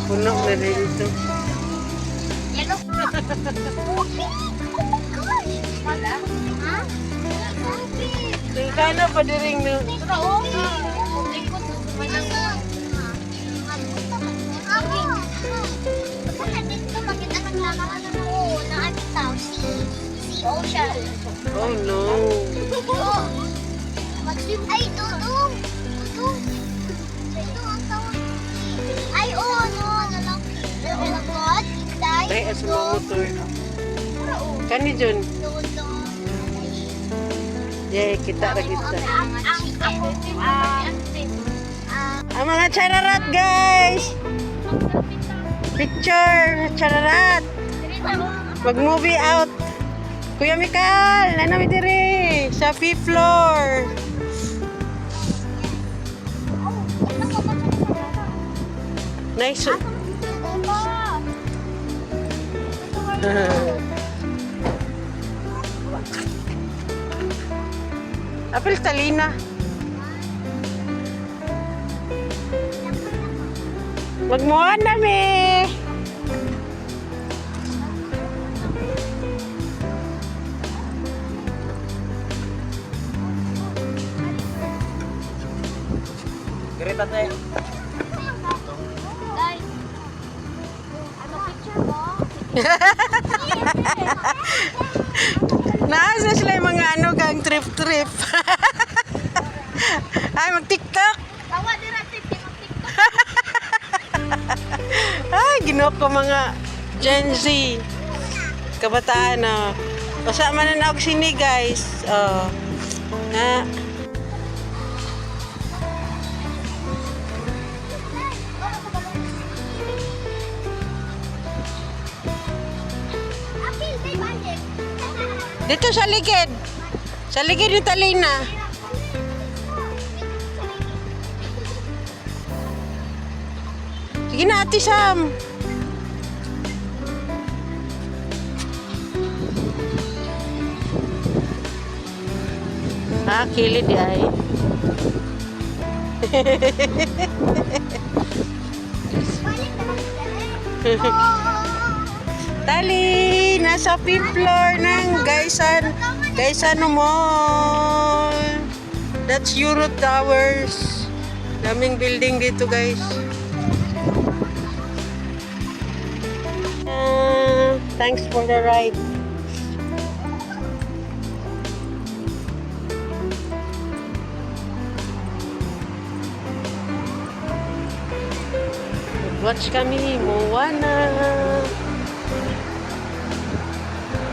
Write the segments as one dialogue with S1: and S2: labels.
S1: Puno na rin ito. Tingkana pa diring no. Oh no.
S2: Ay, dudong. Dudong. Ito ang tawag. Ay, oo, no. Lalaki. Lalakot. Hinday.
S1: Ay, asa mo motor. Kani Jun.
S2: Dudong.
S1: Yay, kita ra kita.
S2: Ang
S1: Ang mga chararat, guys. Picture, chararat. Mag-movie out. Kuya Mikal, ano mi diri? Sa fifth floor. Nice. Apil talina. Magmuhan na mi.
S3: Greta tayo.
S2: Guys, ano picture mo?
S1: Naasa sila yung mga ano kang trip-trip. Ay, mag-tiktok.
S2: Tawa dira TikTok.
S1: Ay, ginoo ko mga Gen Z. Kabataan, oh. Pasama na na ako sini, guys. Oh. Na.
S2: Apil, may balik.
S1: Dito sa ligid. Sa ligid yung talina. Sige na, Ate Sam. Ah, kilid ay.
S2: Balik na lang sila.
S1: Tali, nasa 5th floor ng Gaisano Mall. That's Euro Towers. Daming building dito, guys. Thanks for the ride. Watch kami, Moana.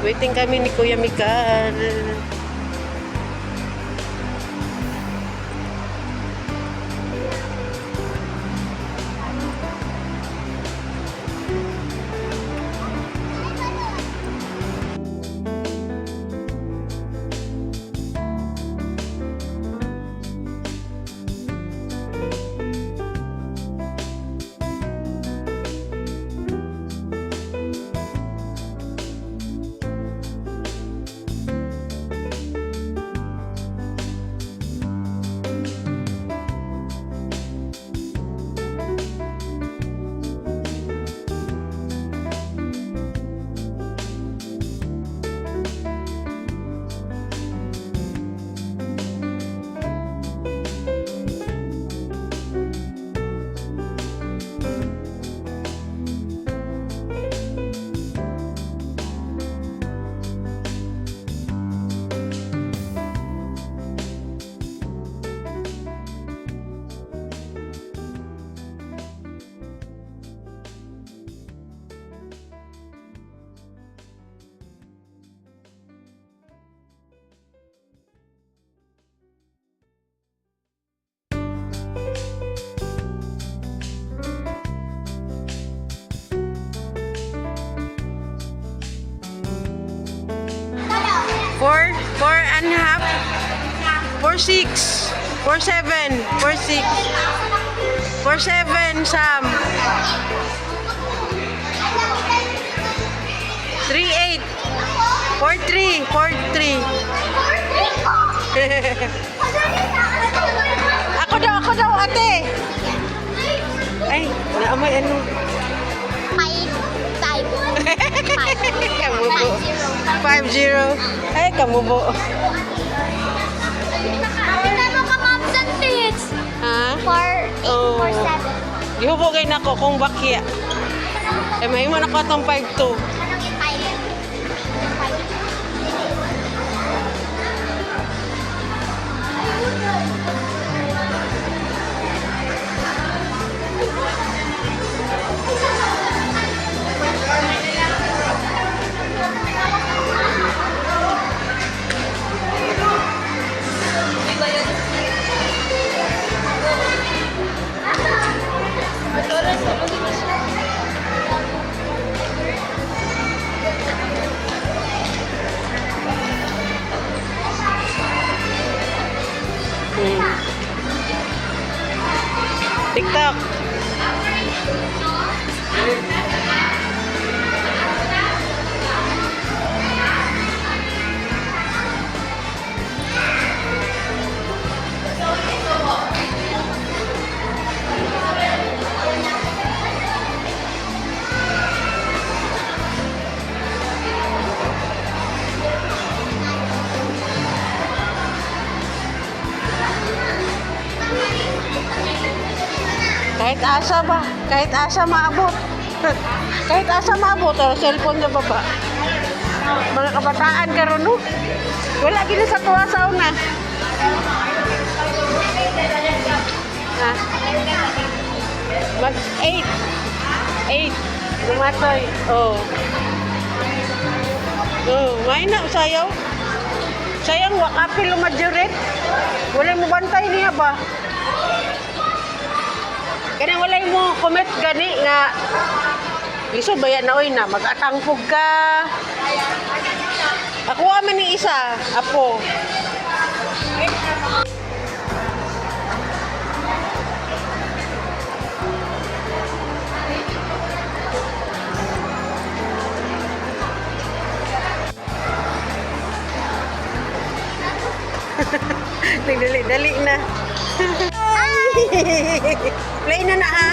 S1: Waiting kami ni Kuya Mikal. 4.5. 4.6. 4.7. 4.6. 4.7, Sam. 3.8. 4.3. 4.3. Ako daw, ate. Ay, naamoy ano. Kamubo. 5-0. Ay, kamubo. Ha? Oh. Gihubo kayo na ko kung bakya. Ay, may mo na ko itong 5-2. TikTok. Kahit asa ba? Kahit asa maabot. Kahit asa maabot, cellphone na baba. Mga kabataan karon no? Wala gini sa tuwa sa una. Ha? Mag 8. 8. Lumatoy. Oh. Oh, may na sayaw. Sayang wakapil lumadjuret. Wala mo bantay niya ba? Kaya wala mo comment gani nga lisod bayan na oy na mag-atangpog ka. Ako man ni isa, apo. Nagdali-dali na. Play na na ha.